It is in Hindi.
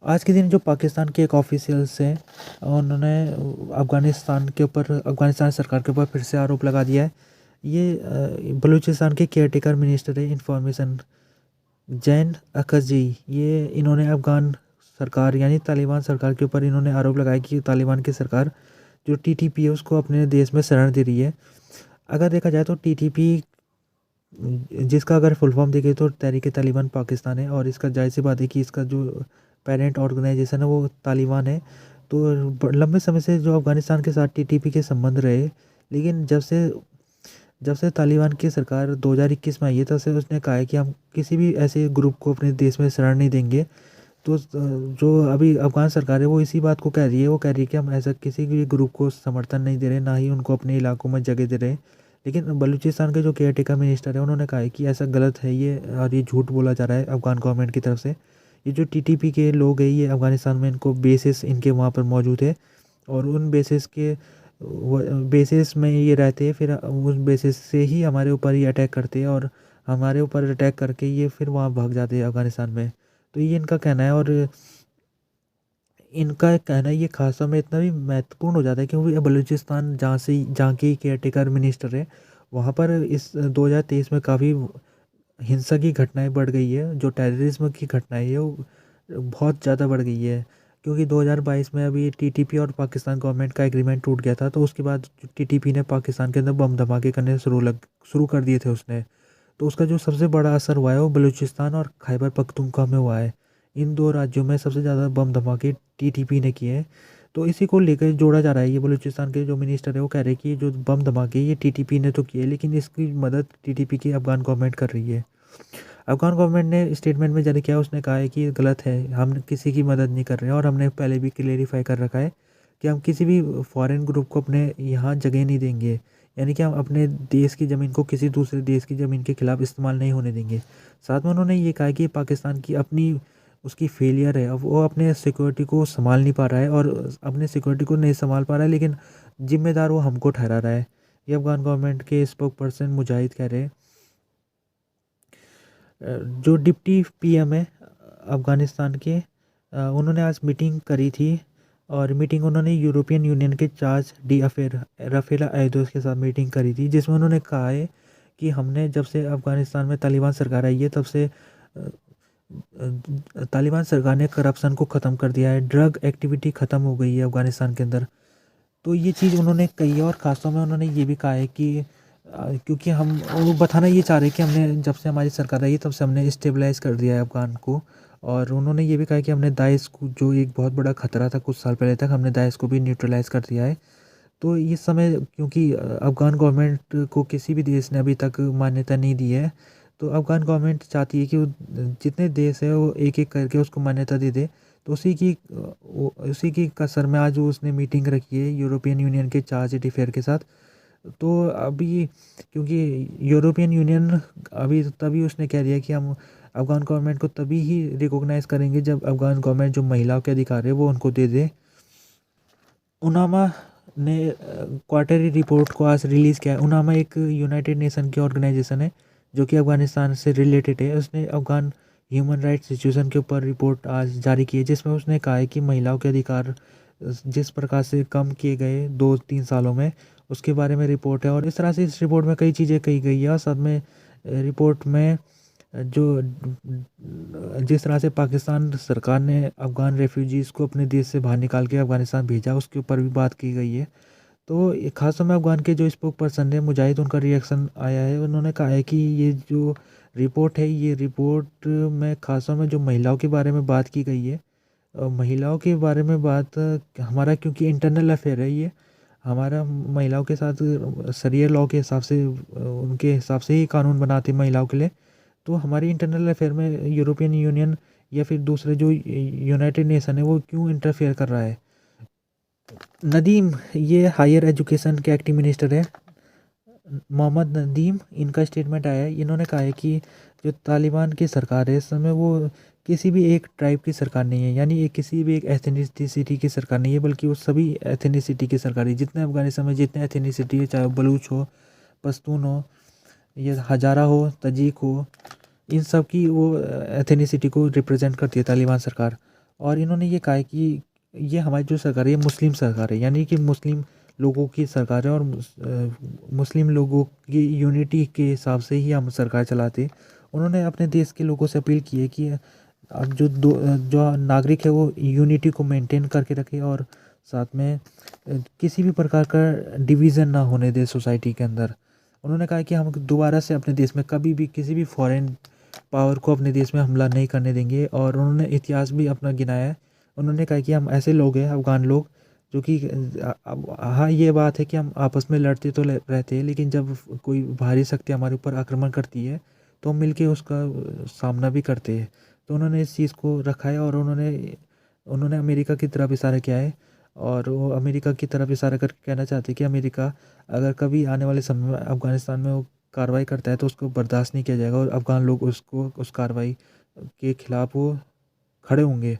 आज के दिन जो पाकिस्तान के एक ऑफिशियल्स हैं, उन्होंने अफ़गानिस्तान सरकार के ऊपर फिर से आरोप लगा दिया है। ये बलूचिस्तान के केयरटेकर मिनिस्टर है इंफॉर्मेशन, जैन अकजी। ये इन्होंने अफ़गान सरकार यानी तालिबान सरकार के ऊपर इन्होंने आरोप लगाया कि तालिबान की सरकार जो टीटीपी है उसको अपने देश में शरण दे रही है। अगर देखा जाए तो टीटीपी, जिसका अगर फुल फॉर्म देखें तो तहरीक-ए-तालिबान पाकिस्तान है, और इसका ज़ाहिर-सी बात है कि इसका जो पेरेंट ऑर्गेनाइजेशन है वो तालिबान है। तो लंबे समय से जो अफ़गानिस्तान के साथ टीटीपी के संबंध रहे, लेकिन जब से तालिबान की सरकार 2021 में आई है, तब से उसने कहा है कि हम किसी भी ऐसे ग्रुप को अपने देश में शरण नहीं देंगे। तो जो अभी अफ़गान सरकार है वो इसी बात को कह रही है, वो कह रही है कि हम ऐसा किसी भी ग्रुप को समर्थन नहीं दे रहे, ना ही उनको अपने इलाकों में जगह दे रहे। लेकिन बलूचिस्तान के जो केयरटेकर मिनिस्टर है उन्होंने कहा है कि ऐसा गलत है ये, और ये झूठ बोला जा रहा है अफ़गान गवर्नमेंट की तरफ से। ये जो टीटीपी के लोग हैं ये अफ़गानिस्तान में इनको बेसिस इनके वहाँ पर मौजूद है, और उन बेसिस में ये रहते हैं, फिर उस बेसिस से ही हमारे ऊपर ही अटैक करते हैं, और हमारे ऊपर अटैक करके ये फिर वहाँ भाग जाते हैं अफ़गानिस्तान में। तो ये इनका कहना है, और इनका कहना है ये खासा में इतना भी महत्वपूर्ण हो जाता है क्योंकि बलूचिस्तान जहाँ की केयरटेकर मिनिस्टर है, वहाँ पर इस 2023 में काफ़ी हिंसा की घटनाएं बढ़ गई है। जो टेररिज्म की घटनाएं है वो बहुत ज़्यादा बढ़ गई है, क्योंकि 2022 में अभी टीटीपी और पाकिस्तान गवर्नमेंट का एग्रीमेंट टूट गया था। तो उसके बाद टीटीपी ने पाकिस्तान के अंदर बम धमाके करने शुरू कर दिए थे उसने। तो उसका जो सबसे बड़ा असर हुआ है वो बलूचिस्तान और खैबर पख्तूनख्वा में हुआ है। इन दो राज्यों में सबसे ज़्यादा बम धमाके टीटीपी ने किए हैं। तो इसी को लेकर जोड़ा जा रहा है। ये बलूचिस्तान के जो मिनिस्टर है वो कह रहे हैं कि जो बम धमाके ये टीटीपी ने तो किए, लेकिन इसकी मदद टीटीपी की अफ़गान गवर्नमेंट कर रही है। अफ़गान गवर्नमेंट ने स्टेटमेंट में जारी किया, उसने कहा है कि ये गलत है, हम किसी की मदद नहीं कर रहे हैं, और हमने पहले भी क्लेरिफाई कर रखा है कि हम किसी भी फॉरेन ग्रुप को अपने यहाँ जगह नहीं देंगे। यानी कि हम अपने देश की ज़मीन को किसी दूसरे देश की ज़मीन के खिलाफ इस्तेमाल नहीं होने देंगे। साथ में उन्होंने ये कहा कि पाकिस्तान की अपनी उसकी फेलियर है, अब वो अपने सिक्योरिटी को संभाल नहीं पा रहा है, और अपने सिक्योरिटी को नहीं संभाल पा रहा है, लेकिन जिम्मेदार वो हमको ठहरा रहा है। ये अफ़गान गवर्नमेंट के स्पोक पर्सन मुजाहिद कह रहे हैं। जो डिप्टी पीएम है अफ़गानिस्तान के, उन्होंने आज मीटिंग करी थी, और मीटिंग उन्होंने यूरोपियन यूनियन के चार्ज डी अफेयर राफेला एयदोस के साथ मीटिंग करी थी, जिसमें उन्होंने कहा है कि हमने जब से अफ़गानिस्तान में तालिबान सरकार आई है तब से तालिबान सरकार ने करप्शन को ख़त्म कर दिया है, ड्रग एक्टिविटी ख़त्म हो गई है अफ़गानिस्तान के अंदर। तो ये चीज़ उन्होंने कही है, और ख़ासतौर में उन्होंने ये भी कहा है कि क्योंकि हम वो बताना ये चाह रहे हैं कि हमने जब से हमारी सरकार आई है तब से हमने स्टेबलाइज़ कर दिया है अफ़गान को। और उन्होंने ये भी कहा कि हमने दाइश को, जो एक बहुत बड़ा ख़तरा था कुछ साल पहले तक, हमने दाइश को भी न्यूट्रलाइज़ कर दिया है। तो इस समय क्योंकि अफ़गान गवर्नमेंट को किसी भी देश ने अभी तक मान्यता नहीं दी है, तो अफ़गान गवर्नमेंट चाहती है कि वो जितने देश है वो एक-एक करके उसको मान्यता दे दे। तो उसी की कसर में आज वो उसने मीटिंग रखी है यूरोपियन यूनियन के चार्ज डिफेयर के साथ। तो अभी क्योंकि यूरोपियन यूनियन अभी तभी उसने कह दिया कि हम अफ़गान गवर्नमेंट को तभी ही रिकॉग्नाइज़ करेंगे जब अफ़गान गवर्नमेंट जो महिलाओं के अधिकार है वो उनको दे दे। उनामा ने क्वार्टरली रिपोर्ट को आज रिलीज़ किया है। उनामा एक यूनाइटेड नेशन की ऑर्गेनाइजेशन है जो कि अफ़गानिस्तान से रिलेटेड है। उसने अफ़गान ह्यूमन राइट्स सिचुएशन के ऊपर रिपोर्ट आज जारी की है, जिसमें उसने कहा है कि महिलाओं के अधिकार जिस प्रकार से कम किए गए 2-3 सालों में, उसके बारे में रिपोर्ट है। और इस तरह से इस रिपोर्ट में कई चीज़ें कही गई है, और साथ में रिपोर्ट में जो जिस तरह से पाकिस्तान सरकार ने अफ़गान रेफ्यूजीज़ को अपने देश से बाहर निकाल के अफ़गानिस्तान भेजा, उसके ऊपर भी बात की गई है। तो खास तौर में अफ़गान के जो स्पोक पर्सन है मुजाहिद, उनका रिएक्शन आया है। उन्होंने कहा है कि ये जो रिपोर्ट है, ये रिपोर्ट में खास तौर में जो महिलाओं के बारे में बात की गई है, महिलाओं के बारे में बात हमारा क्योंकि इंटरनल अफेयर है ये, हमारा महिलाओं के साथ शरिया लॉ के हिसाब से उनके हिसाब से ही कानून बनाते हैं महिलाओं के लिए। तो हमारी इंटरनल अफेयर में यूरोपियन यूनियन या फिर दूसरे जो यूनाइटेड नेशन है वो क्यों इंटरफेयर कर रहा है। नदीम, ये हायर एजुकेशन के एक्टिव मिनिस्टर है, मोहम्मद नदीम, इनका स्टेटमेंट आया है। इन्होंने कहा है कि जो तालिबान की सरकार है इस समय वो किसी भी एक ट्राइब की सरकार नहीं है, यानी एक किसी भी एक एथनिसिटी की सरकार नहीं है, बल्कि वो सभी एथनिसिटी की सरकार है। जितने अफगानिस्तान में जितने एथनिसिटी है, चाहे वो बलूच हो, पश्तून हो, या हजारा हो, तजीक हो, इन सब की वो एथनिसिटी को रिप्रेजेंट करती है तालिबान सरकार। और इन्होंने ये कहा है कि ये हमारी जो सरकार है ये मुस्लिम सरकार है, यानी कि मुस्लिम लोगों की सरकार है, और मुस्लिम लोगों की यूनिटी के हिसाब से ही हम सरकार चलाते हैं। उन्होंने अपने देश के लोगों से अपील की है कि अब जो नागरिक है वो यूनिटी को मेंटेन करके रखे, और साथ में किसी भी प्रकार का डिवीज़न ना होने दे सोसाइटी के अंदर। उन्होंने कहा कि हम दोबारा से अपने देश में कभी भी किसी भी फॉरेन पावर को अपने देश में हमला नहीं करने देंगे, और उन्होंने इतिहास भी अपना गिनाया है। उन्होंने कहा कि हम ऐसे लोग हैं, अफ़गान लोग, जो कि अब हाँ, ये बात है कि हम आपस में लड़ते तो रहते हैं, लेकिन जब कोई बाहरी शक्ति हमारे ऊपर आक्रमण करती है तो हम मिलके उसका सामना भी करते हैं। तो उन्होंने इस चीज़ को रखा है, और उन्होंने उन्होंने अमेरिका की तरफ इशारा किया है, और वो अमेरिका की तरफ इशारा करके कहना चाहते हैं कि अमेरिका अगर कभी आने वाले समय में अफ़गानिस्तान में वो कार्रवाई करता है तो उसको बर्दाश्त नहीं किया जाएगा, और अफ़गान लोग उसको उस कार्रवाई के खिलाफ़ वो खड़े होंगे।